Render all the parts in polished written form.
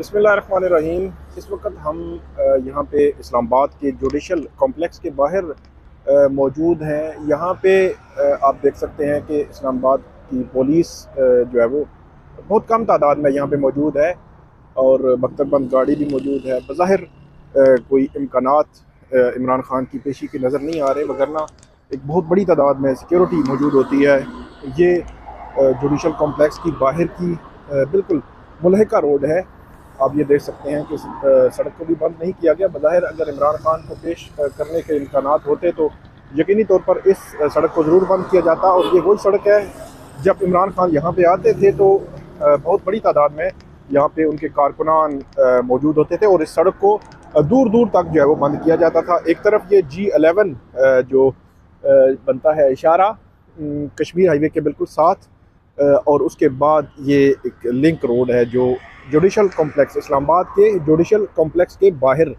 बिस्मिल्लाहिर्रहमानिर्रहीम। इस वक्त हम यहाँ पे इस्लामाबाद के जुडिशल कॉम्प्लेक्स के बाहर मौजूद हैं। यहाँ पे आप देख सकते हैं कि इस्लामाबाद की पुलिस जो है वो बहुत कम तादाद में यहाँ पे मौजूद है और मकतबबंद गाड़ी भी मौजूद है। बज़ाहिर कोई इम्कानात इमरान खान की पेशी के नज़र नहीं आ रहे, वगरना एक बहुत बड़ी तादाद में सिक्योरिटी मौजूद होती है। ये जुडिशल कॉम्प्लेक्स की बाहर की बिल्कुल मुलहिका रोड है। आप ये देख सकते हैं कि सड़क को भी बंद नहीं किया गया। बज़ाहिर अगर इमरान खान को पेश करने के इम्कानात होते तो यकीनी तौर पर इस सड़क को ज़रूर बंद किया जाता। और ये वही सड़क है, जब इमरान खान यहाँ पे आते थे तो बहुत बड़ी तादाद में यहाँ पे उनके कारकुनान मौजूद होते थे और इस सड़क को दूर दूर तक जो है वो बंद किया जाता था। एक तरफ ये G11 जो बनता है इशारा कश्मीर हाईवे के बिल्कुल साथ, और उसके बाद ये एक लिंक रोड है जो जुडिशल कॉम्प्लेक्स इस्लामाबाद के जुडिशल कॉम्प्लेक्स के बाहर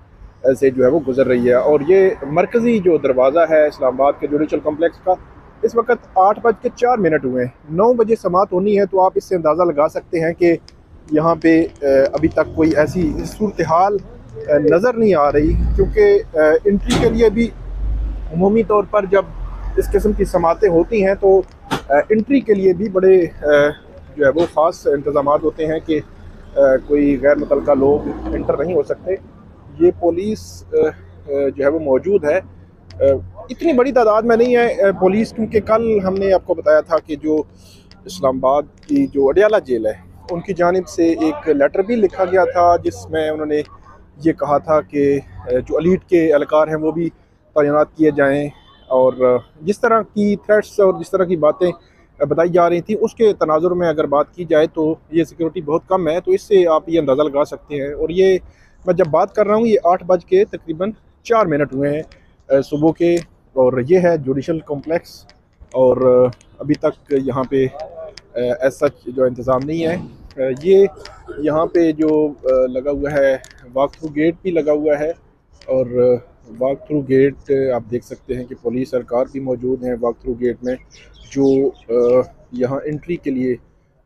से जो है वो गुजर रही है। और ये मरकज़ी जो दरवाज़ा है इस्लामाबाद के जुडिशल कॉम्प्लेक्स का, इस वक्त 8:04 हुए हैं। 9 बजे समात होनी है, तो आप इससे अंदाज़ा लगा सकते हैं कि यहाँ पे अभी तक कोई ऐसी सूरत हाल नज़र नहीं आ रही, क्योंकि एंट्री के लिए भी अमूमी तौर पर जब इस किस्म की समातें होती हैं तो एंट्री के लिए भी बड़े जो है वो ख़ास इंतज़ाम होते हैं कि कोई गैर मुतल्लका लोग इंटर नहीं हो सकते। ये पुलिस जो है वो मौजूद है, इतनी बड़ी तादाद में नहीं है पुलिस, क्योंकि कल हमने आपको बताया था कि जो इस्लामाबाद की जो अडियाला जेल है उनकी जानिब से एक लेटर भी लिखा गया था जिसमें उन्होंने ये कहा था कि जो एलीट के एहलकार हैं वो भी तैनात किए जाएँ। और जिस तरह की थ्रेट्स और जिस तरह की बातें बताई जा रही थी उसके तनाजुर में अगर बात की जाए तो ये सिक्योरिटी बहुत कम है, तो इससे आप ये अंदाज़ा लगा सकते हैं। और ये मैं जब बात कर रहा हूँ ये 8:04 हुए हैं सुबह के, और ये है जुडिशल कॉम्प्लेक्स। और अभी तक यहाँ पे एज सच जो इंतज़ाम नहीं है। ये यहाँ पे जो लगा हुआ है वॉक थ्रू गेट भी लगा हुआ है, और वॉक थ्रू गेट आप देख सकते हैं कि पुलिस सरकार भी मौजूद हैं वॉक थ्रू गेट में। जो यहाँ एंट्री के लिए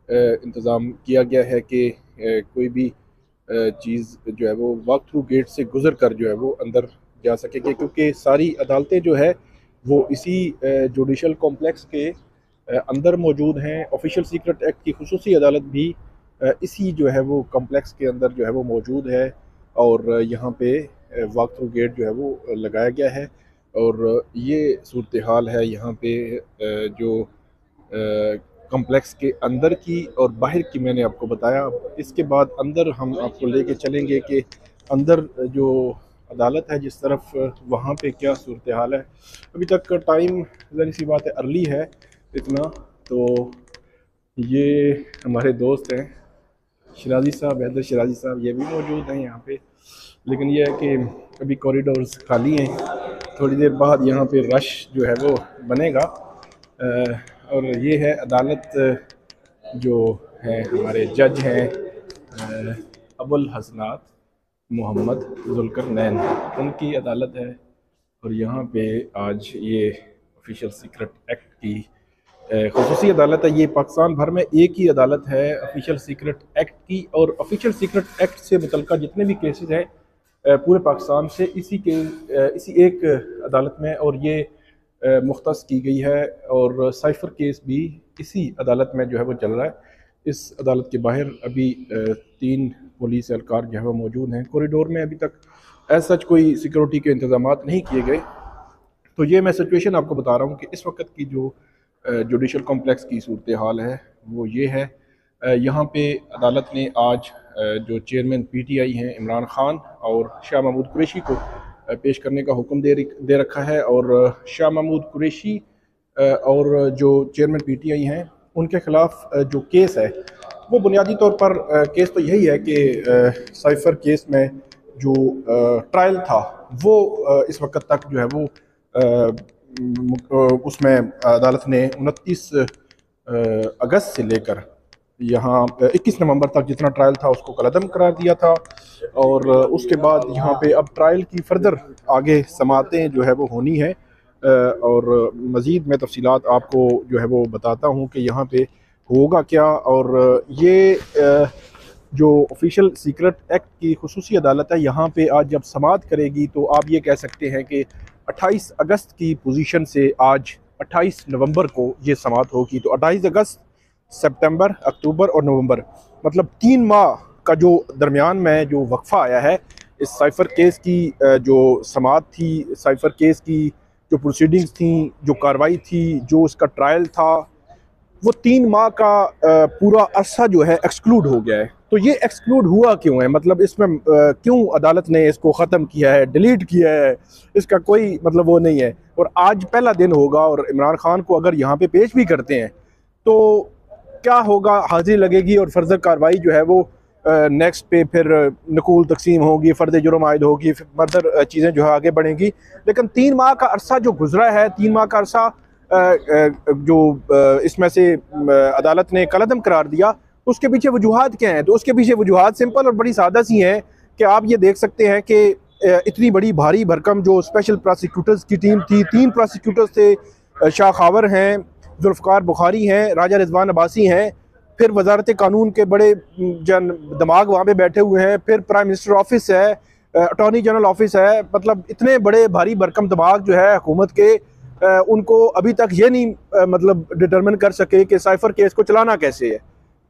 इंतज़ाम किया गया है कि कोई भी चीज़ जो है वो वॉक थ्रू गेट से गुज़र कर जो है वो अंदर जा सकेगी, क्योंकि सारी अदालतें जो है वो इसी जुडिशल कॉम्प्लेक्स के अंदर मौजूद हैं। ऑफिशियल सीक्रेट एक्ट की खुसूसी अदालत भी इसी जो है वो कॉम्प्लेक्स के अंदर जो है वो मौजूद है, और यहाँ पे वॉक थ्रू गेट जो है वो लगाया गया है। और ये सूरत हाल है यहाँ पे जो कॉम्प्लेक्स के अंदर की और बाहर की मैंने आपको बताया। इसके बाद अंदर हम आपको लेके चलेंगे कि अंदर जो अदालत है जिस तरफ, वहाँ पे क्या सूरत हाल है। अभी तक टाइम ज़रा सी बात है अर्ली है इतना। तो ये हमारे दोस्त हैं शराजी साहब, हैदर शराजी साहब, ये भी मौजूद हैं यहाँ पे। लेकिन ये है कि अभी कॉरिडोर्स खाली हैं, थोड़ी देर बाद यहाँ पे रश जो है वो बनेगा। और ये है अदालत, जो है हमारे जज हैं अबुल हसनात मोहम्मद जुल्करनैन, उनकी अदालत है। और यहाँ पे आज ये ऑफिशियल सीक्रेट एक्ट की खुसूसी अदालत है। ये पाकिस्तान भर में एक ही अदालत है ऑफिशियल सीक्रेट एक्ट की, और ऑफिशियल सीक्रेट एक्ट से मुतल्लिक़ जितने भी केसेस हैं पूरे पाकिस्तान से इसी एक अदालत में, और ये मुख्तस की गई है। और साइफ़र केस भी इसी अदालत में जो है वो चल रहा है। इस अदालत के बाहर अभी 3 पुलिस एहलकार जो है वो मौजूद हैं। कॉरिडोर में अभी तक एज सच कोई सिक्योरिटी के इंतज़ाम नहीं किए गए। तो ये मैं सिचुएशन आपको बता रहा हूँ कि इस वक्त की जो जुडिशल कॉम्प्लेक्स की सूरत हाल है वो ये है। यहाँ पे अदालत ने आज जो चेयरमैन PTI हैं इमरान खान और शाह महमूद कुरैशी को पेश करने का हुक्म दे रखा है। और शाह महमूद कुरैशी और जो चेयरमैन PTI हैं उनके ख़िलाफ़ जो केस है वो बुनियादी तौर पर केस तो यही है कि साइफ़र केस में जो ट्रायल था वो इस वक्त तक जो है वो उसमें अदालत ने 29 अगस्त से लेकर यहाँ 21 नवंबर तक जितना ट्रायल था उसको कलअदम करार दिया था। और उसके बाद यहाँ पे अब ट्रायल की फर्दर आगे समातें जो है वो होनी है। और मज़ीद मैं तफसीलात आपको जो है वो बताता हूँ कि यहाँ पे होगा क्या। और ये जो ऑफिशियल सीक्रेट एक्ट की खुसूसी अदालत है, यहाँ पे आज जब समाअत करेगी तो आप ये कह सकते हैं कि 28 अगस्त की पोजीशन से आज 28 नवंबर को ये समाअत होगी। तो 28 अगस्त, सितंबर, अक्टूबर और नवंबर, मतलब 3 माह का जो दरमियान में जो वक्फा आया है इस साइफ़र केस की जो समाअत थी, साइफ़र केस की जो प्रोसीडिंग्स थी, जो कार्रवाई थी, जो उसका ट्रायल था, वो 3 माह का पूरा अरसा जो है एक्सक्लूड हो गया है। तो ये एक्सक्लूड हुआ क्यों है, मतलब इसमें क्यों अदालत ने इसको ख़त्म किया है, डिलीट किया है, इसका कोई मतलब वो नहीं है। और आज पहला दिन होगा और इमरान खान को अगर यहाँ पे पेश भी करते हैं तो क्या होगा, हाजिरी लगेगी और फर्दर कार्रवाई जो है वो नेक्स्ट पे फिर नकूल तकसीम होगी, फ़र्द जुर्म आयद होगी, फिर फर्दर चीज़ें जो है आगे बढ़ेंगी। लेकिन 3 माह का अरसा जो गुजरा है, 3 माह का अरसा जो इसमें से अदालत ने कलअदम करार दिया, तो उसके पीछे वजूहात क्या हैं? तो उसके पीछे वजूहात सिंपल और बड़ी सादा सी हैं कि आप ये देख सकते हैं कि इतनी बड़ी भारी भरकम जो स्पेशल प्रोसिक्यूटर्स की टीम थी, 3 प्रोसिक्यूटर्स थे, शाह खावर हैं, जुल्फ़कार बुखारी हैं, राजा रिजवान अब्बासी हैं, फिर वजारत कानून के बड़े जन दिमाग वहाँ पे बैठे हुए हैं, फिर प्राइम मिनिस्टर ऑफिस है, अटॉर्नी जनरल ऑफिस है, मतलब इतने बड़े भारी भरकम दिमाग जो है हुकूमत के, उनको अभी तक ये नहीं मतलब डिटरमिन कर सके कि साइफ़र केस को चलाना कैसे है।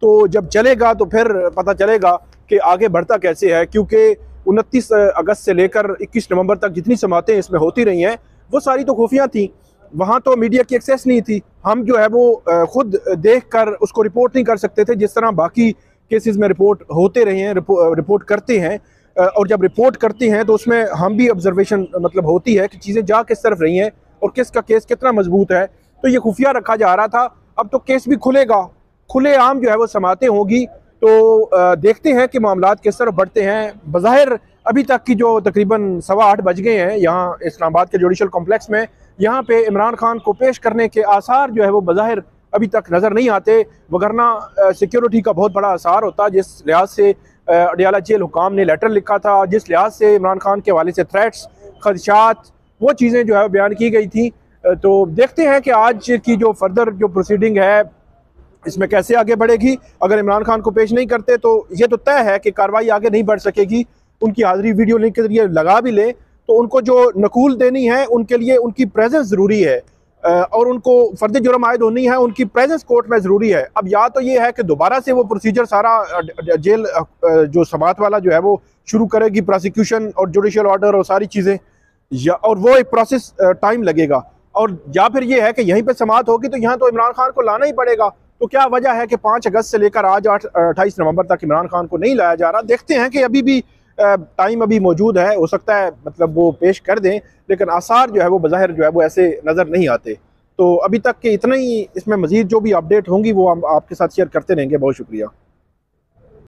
तो जब चलेगा तो फिर पता चलेगा कि आगे बढ़ता कैसे है, क्योंकि 29 अगस्त से लेकर 21 नवंबर तक जितनी समातें इसमें होती रही हैं वो सारी तो खुफिया थी, वहाँ तो मीडिया की एक्सेस नहीं थी, हम जो है वो खुद देख कर उसको रिपोर्ट नहीं कर सकते थे, जिस तरह बाकी केसेस में रिपोर्ट होते रहे हैं, रिपोर्ट करते हैं। और जब रिपोर्ट करते हैं तो उसमें हम भी ऑब्जर्वेशन मतलब होती है कि चीज़ें जा किस तरफ रही हैं और किसका केस कितना मजबूत है। तो ये खुफिया रखा जा रहा था, अब तो केस भी खुलेगा, खुलेआम जो है वो समातें होगी। तो देखते हैं कि मामलात किस तरफ बढ़ते हैं। बज़ाहिर अभी तक की जो तकरीबन 8:15 बज गए हैं यहाँ इस्लामाबाद के जुडिशल कॉम्प्लेक्स में, यहाँ पे इमरान खान को पेश करने के आसार जो है वो बज़ाहिर अभी तक नज़र नहीं आते, वगरना सिक्योरिटी का बहुत बड़ा आसार होता। जिस लिहाज से अडियाला जेल हुकाम ने लेटर लिखा था, जिस लिहाज से इमरान खान के हवाले से थ्रेट्स, खदशात, वो चीज़ें जो है बयान की गई थी। तो देखते हैं कि आज की जो फर्दर जो प्रोसीडिंग है इसमें कैसे आगे बढ़ेगी। अगर इमरान खान को पेश नहीं करते तो ये तो तय है कि कार्रवाई आगे नहीं बढ़ सकेगी। उनकी हाजिरी वीडियो लिंक के जरिए लगा भी ले तो उनको जो नकूल देनी है उनके लिए उनकी प्रेजेंस ज़रूरी है, और उनको फर्द जुर्म आयद होनी है, उनकी प्रेजेंस कोर्ट में ज़रूरी है। अब या तो ये है कि दोबारा से वो प्रोसीजर सारा जेल जो समाअत वाला जो है वो शुरू करेगी, प्रोसिक्यूशन और जुडिशल ऑर्डर और सारी चीज़ें, या और वो एक प्रोसेस टाइम लगेगा, और या फिर ये है कि यहीं पे समाअत होगी तो यहाँ तो इमरान खान को लाना ही पड़ेगा। तो क्या वजह है कि 5 अगस्त से लेकर आज 28 नवंबर तक इमरान खान को नहीं लाया जा रहा? देखते हैं कि अभी भी टाइम अभी मौजूद है, हो सकता है मतलब वो पेश कर दें, लेकिन आसार जो है वो बज़ाहिर जो है वो ऐसे नज़र नहीं आते। तो अभी तक के इतना ही, इसमें मज़ीद जो भी अपडेट होंगी वो हम आपके साथ शेयर करते रहेंगे। बहुत शुक्रिया।